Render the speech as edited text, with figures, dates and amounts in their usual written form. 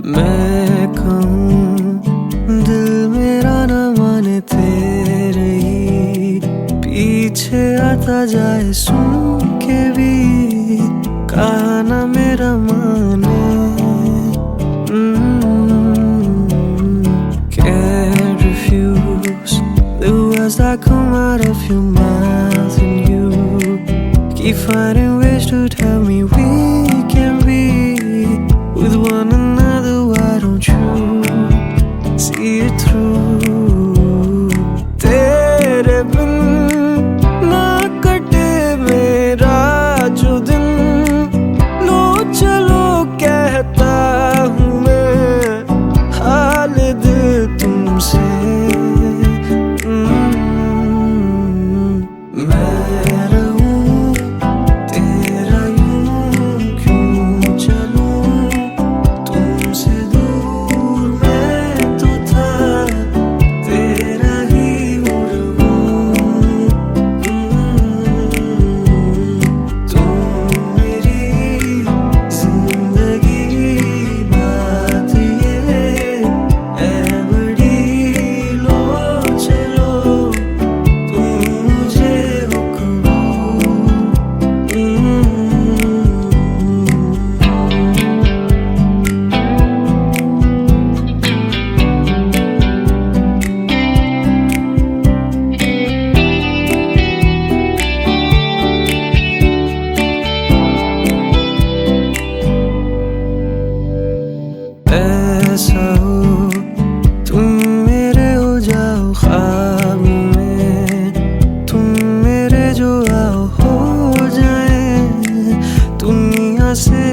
मैं कहूँ दिल मेरा न माने तेरे ही पीछे आता जाए, सुन के भी कहा ना मेरा माने। Can't refuse the words that come out of your mouth, and you keep finding ways to tell me we can be with one another. Why don't you see it through? तेरे बिन ना कटे मेरा जो दिन, लो चलो कहता हूँ मैं हाल दिल तुमसे। मैं रहूं तेरा यूं क्यों चलूं, तुमसे दूर मैं तो था, तेरा ही उड़ूं। तुम मेरी जिंदगी, बात ये है बड़ी, लो चलो तुम मुझे हुक्म दो। ऐसा हो तुम मेरे हो जाओ ख्वाब में, तुम मेरे जो आओ हो जाए, दुनिया से